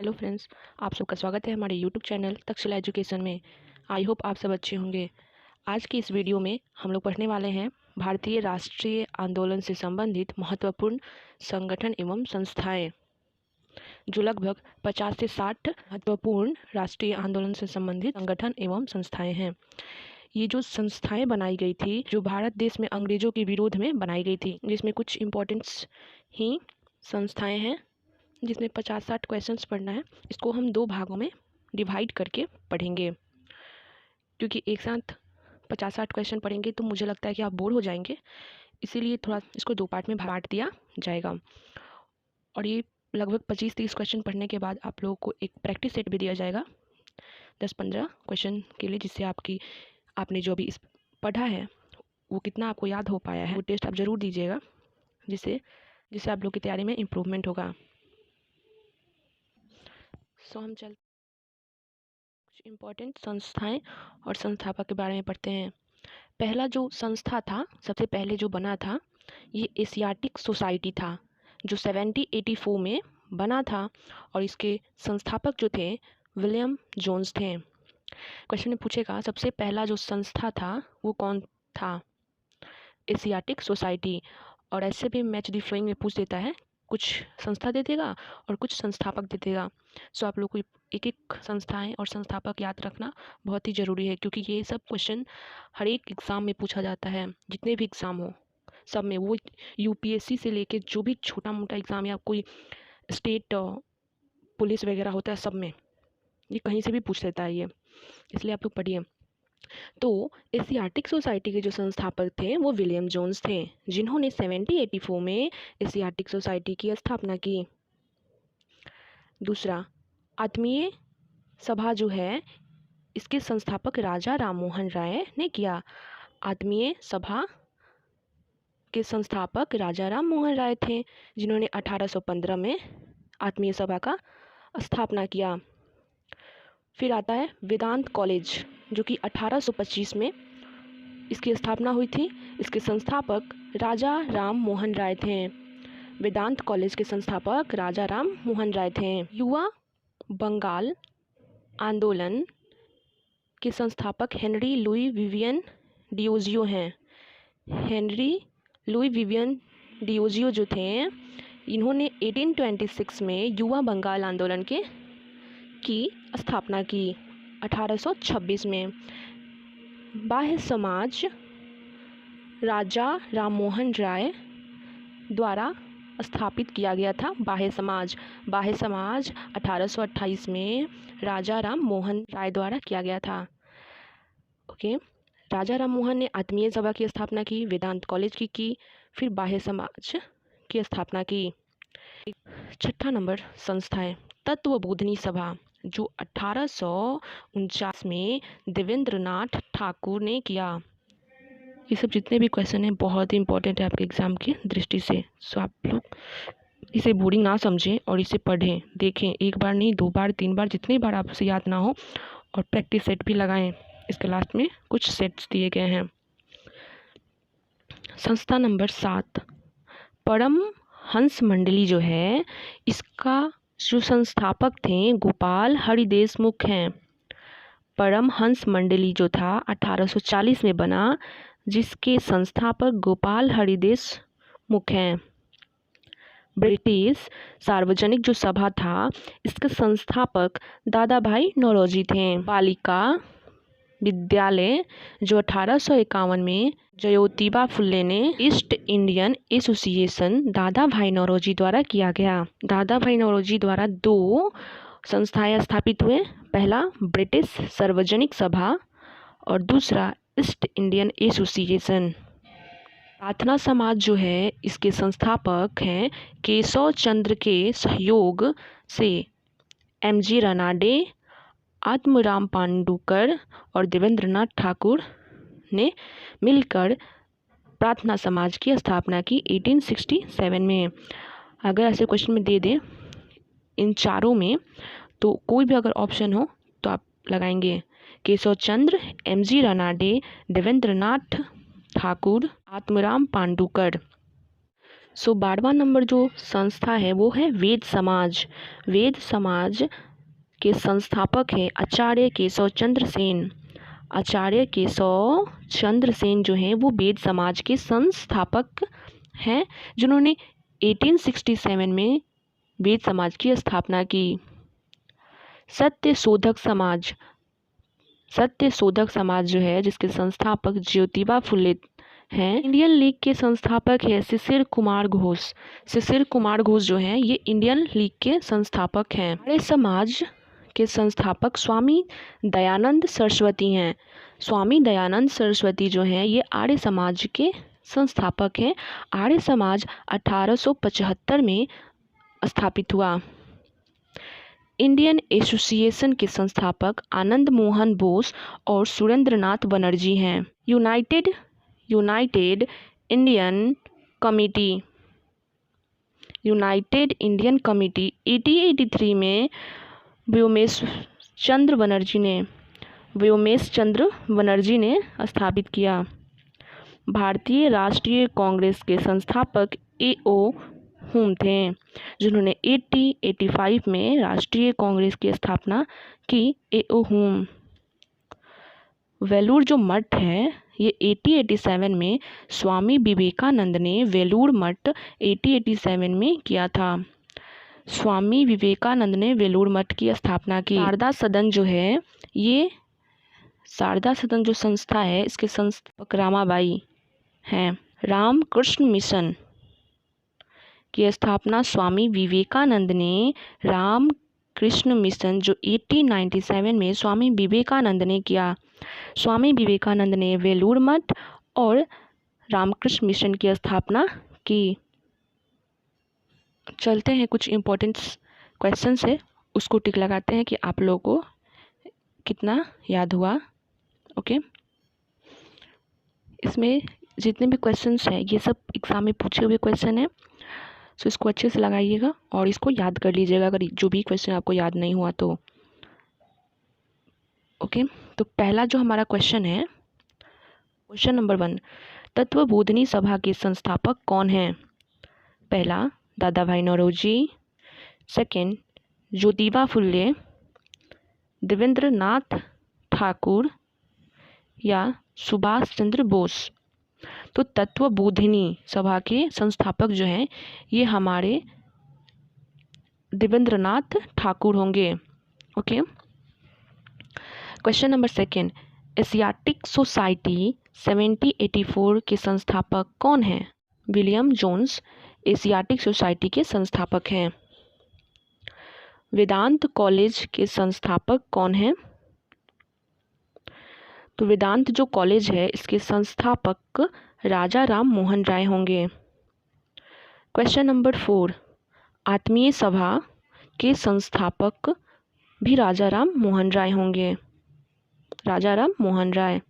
Hello friends, आप सबका स्वागत है हमारे यूट्यूब चैनल तक्षशिला एजुकेशन में। आई होप आप सब अच्छे होंगे। आज की इस वीडियो में हम लोग पढ़ने वाले हैं भारतीय राष्ट्रीय आंदोलन से संबंधित महत्वपूर्ण संगठन एवं संस्थाएं, जो लगभग 50 से 60 महत्वपूर्ण राष्ट्रीय आंदोलन से संबंधित संगठन एवं संस्थाएं हैं। ये जो संस्थाएं बनाई गई थी, जो भारत देश में अंग्रेजों के विरोध में बनाई गई थी, जिसमें कुछ इम्पोर्टेंट्स ही संस्थाएं हैं, जिसमें 50-60 क्वेश्चंस पढ़ना है। इसको हम 2 भागों में डिवाइड करके पढ़ेंगे, क्योंकि एक साथ 50-60 क्वेश्चन पढ़ेंगे तो मुझे लगता है कि आप बोर हो जाएंगे। इसीलिए थोड़ा इसको 2 पार्ट में बांट दिया जाएगा। और ये लगभग 25-30 क्वेश्चन पढ़ने के बाद आप लोगों को एक प्रैक्टिस सेट भी दिया जाएगा 10-15 क्वेश्चन के लिए, जिससे आपने जो भी पढ़ा है वो कितना आपको याद हो पाया है, वो टेस्ट आप ज़रूर दीजिएगा, जिससे आप लोग की तैयारी में इम्प्रूवमेंट होगा। हम चल कुछ इम्पोर्टेंट संस्थाएं और संस्थापक के बारे में पढ़ते हैं। पहला जो संस्था था, सबसे पहले जो बना था, ये एशियाटिक सोसाइटी था, जो 1784 में बना था। और इसके संस्थापक जो थे विलियम जोन्स थे। क्वेश्चन में पूछेगा सबसे पहला जो संस्था था वो कौन था? Asiatic society. और ऐसे भी मैच द फॉलोइंग में पूछ देता है, कुछ संस्था दे देगा और कुछ संस्थापक दे देगा। सो आप लोग को एक एक संस्थाएं और संस्थापक याद रखना बहुत ही ज़रूरी है, क्योंकि ये सब क्वेश्चन हर एक एग्ज़ाम में पूछा जाता है। जितने भी एग्ज़ाम हो सब में, वो यूपीएससी से लेके जो भी छोटा मोटा एग्ज़ाम या कोई स्टेट पुलिस वगैरह होता है, सब में ये कहीं से भी पूछ लेता है ये, इसलिए आप लोग पढ़िए। तो एशियाटिक सोसाइटी के जो संस्थापक थे वो विलियम जोन्स थे, जिन्होंने 1784 में एशियाटिक सोसाइटी की स्थापना की। दूसरा, आत्मीय सभा जो है, इसके संस्थापक राजा राममोहन राय ने किया। आत्मीय सभा के संस्थापक राजा राममोहन राय थे, जिन्होंने 1815 में आत्मीय सभा का स्थापना किया। फिर आता है वेदांत कॉलेज, जो कि 1825 में इसकी स्थापना हुई थी। इसके संस्थापक राजा राम मोहन राय थे। वेदांत कॉलेज के संस्थापक राजा राम मोहन राय थे। युवा बंगाल आंदोलन के संस्थापक हेनरी लुई विवियन डिओजियो हैं। हेनरी लुई विवियन डिओजियो जो थे, इन्होंने 1826 में युवा बंगाल आंदोलन की स्थापना की। 1826 में बाह्य समाज राजा राममोहन राय द्वारा स्थापित किया गया था। बाह्य समाज 1828 में राजा राम मोहन राय द्वारा किया गया था। ओके, राजा राम मोहन ने आत्मीय सभा की स्थापना की, वेदांत कॉलेज की, फिर बाह्य समाज की स्थापना की। छठा नंबर संस्था है तत्वबोधिनी सभा, जो 1849 में देवेंद्रनाथ ठाकुर ने किया। ये सब जितने भी क्वेश्चन हैं बहुत ही इंपॉर्टेंट है आपके एग्ज़ाम की दृष्टि से। सो आप लोग इसे बोरिंग ना समझें और इसे पढ़ें, देखें, एक बार नहीं 2 बार 3 बार, जितनी बार आपसे याद ना हो, और प्रैक्टिस सेट भी लगाएं। इसके लास्ट में कुछ सेट्स दिए गए हैं। संस्था नंबर 7 परम हंस मंडली जो है, इसका जो संस्थापक थे गोपाल हरि देशमुख हैं। परम हंस मंडली जो था 1840 में बना, जिसके संस्थापक गोपाल हरि देशमुख हैं। ब्रिटिश सार्वजनिक जो सभा था, इसके संस्थापक दादा भाई नौरोजी थे। बालिका विद्यालय जो 1851 में ज्योतिबा फुले ने ईस्ट इंडियन एसोसिएशन दादा भाई नौरोजी द्वारा किया गया। दादा भाई नौरोजी द्वारा 2 संस्थाएं स्थापित हुए, पहला ब्रिटिश सार्वजनिक सभा और दूसरा ईस्ट इंडियन एसोसिएशन। प्रार्थना समाज जो है, इसके संस्थापक हैं केशव चंद्र के सहयोग से एमजी रनाडे, आत्मराम पांडुकर और देवेंद्रनाथ ठाकुर ने मिलकर प्रार्थना समाज की स्थापना की 1867 में। अगर ऐसे क्वेश्चन में दे दें इन चारों में, तो कोई भी अगर ऑप्शन हो तो आप लगाएंगे केशव चंद्र, एमजी रनाडे, देवेंद्रनाथ ठाकुर, आत्मराम पांडुकर। सो 12वां नंबर जो संस्था है वो है वेद समाज। वेद समाज के संस्थापक हैं आचार्य केशव चंद्र सेन। आचार्य केशव चंद्र सेन जो हैं वो वेद समाज के संस्थापक हैं, जिन्होंने 1867 में वेद समाज की स्थापना की। सत्य शोधक समाज, सत्य शोधक समाज जो है जिसके संस्थापक ज्योतिबा फुले हैं। इंडियन लीग के संस्थापक है शिशिर कुमार घोष। शिशिर कुमार घोष जो हैं ये इंडियन लीग के संस्थापक हैं। आर्य समाज के संस्थापक स्वामी दयानंद सरस्वती हैं। स्वामी दयानंद सरस्वती जो हैं ये आर्य समाज के संस्थापक हैं। आर्य समाज 1875 में स्थापित हुआ। इंडियन एसोसिएशन के संस्थापक आनंद मोहन बोस और सुरेंद्रनाथ बनर्जी हैं। United Indian committee, United Indian committee 1883 में व्योमेश चंद्र बनर्जी ने स्थापित किया। भारतीय राष्ट्रीय कांग्रेस के संस्थापक A.O. हुम थे, जिन्होंने 1885 में राष्ट्रीय कांग्रेस की स्थापना की। A.O. हुम। वेलूर जो मठ है ये 1887 में स्वामी विवेकानंद ने वेलूर मठ 1887 में किया था। स्वामी विवेकानंद ने वेलूर मठ की स्थापना की। शारदा सदन जो है ये शारदा सदन जो संस्था है इसके संस्थापक रामाबाई हैं। रामकृष्ण मिशन की स्थापना स्वामी विवेकानंद ने रामकृष्ण मिशन जो 1897 में स्वामी विवेकानंद ने किया। स्वामी विवेकानंद ने वेलूर मठ और रामकृष्ण मिशन की स्थापना की। चलते हैं कुछ इम्पोर्टेंट क्वेश्चन से, उसको टिक लगाते हैं कि आप लोगों को कितना याद हुआ। ओके, इसमें जितने भी क्वेश्चंस हैं ये सब एग्जाम में पूछे हुए क्वेश्चन हैं, सो इसको अच्छे से लगाइएगा और इसको याद कर लीजिएगा अगर जो भी क्वेश्चन आपको याद नहीं हुआ तो। ओके, तो पहला जो हमारा क्वेश्चन है, क्वेश्चन नंबर 1, तत्वबोधिनी सभा के संस्थापक कौन हैं? पहला दादा भाई नौरोजी, सेकंड ज्योतिबा फुले, देवेंद्रनाथ ठाकुर या सुभाष चंद्र बोस। तो तत्वबोधिनी सभा के संस्थापक जो हैं ये हमारे देवेंद्रनाथ ठाकुर होंगे। Okay, question number 2, Asiatic society 1784 के संस्थापक कौन हैं? विलियम जोन्स एशियाटिक सोसाइटी के संस्थापक हैं। वेदांत कॉलेज के संस्थापक कौन हैं? तो वेदांत जो कॉलेज है इसके संस्थापक राजा राम मोहन राय होंगे। क्वेश्चन नंबर 4, आत्मीय सभा के संस्थापक भी राजा राम मोहन राय होंगे। राजा राम मोहन राय।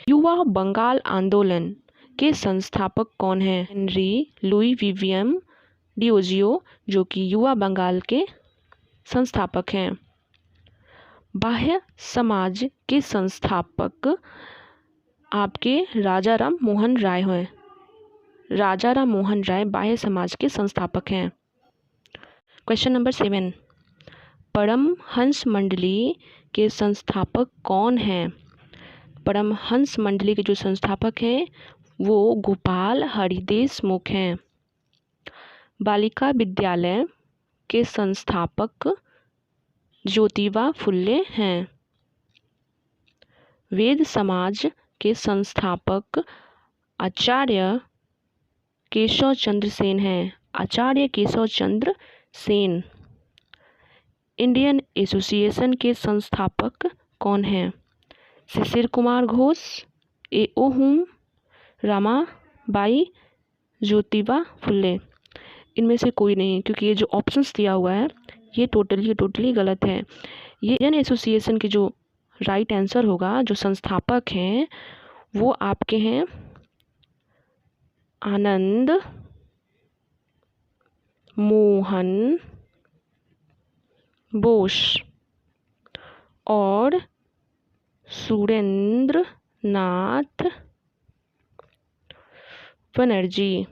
युवा बंगाल आंदोलन के संस्थापक कौन हैं? हेनरी लुई विवियम डिओजियो जो कि युवा बंगाल के संस्थापक हैं। बाह्य समाज के संस्थापक आपके राजा राम मोहन राय हैं। राजा राम मोहन राय बाह्य समाज के संस्थापक हैं। क्वेश्चन नंबर 7, परमहंस मंडली के संस्थापक कौन हैं? परमहंस मंडली के जो संस्थापक हैं वो गोपाल हरिदेशमुख हैं। बालिका विद्यालय के संस्थापक ज्योतिबा फुले हैं। वेद समाज के संस्थापक आचार्य केशव चंद्र सेन हैं। आचार्य केशव चंद्र सेन। इंडियन एसोसिएशन के संस्थापक कौन हैं? शिशिर कुमार घोष, A.O. हुम, रामाबाई, ज्योतिबा फुले। इनमें से कोई नहीं, क्योंकि ये जो ऑप्शंस दिया हुआ है ये टोटली गलत है। ये इंडियन एसोसिएशन के जो राइट आंसर होगा, जो संस्थापक हैं वो आपके हैं आनंद मोहन बोस और सुरेंद्रनाथ बनर्जी।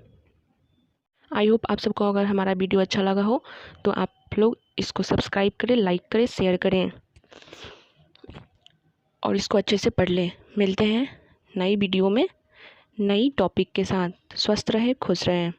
आई होप आप सबको अगर हमारा वीडियो अच्छा लगा हो तो आप लोग इसको सब्सक्राइब करें, लाइक करें, शेयर करें और इसको अच्छे से पढ़ लें। मिलते हैं नई वीडियो में नई टॉपिक के साथ। स्वस्थ रहें, खुश रहें।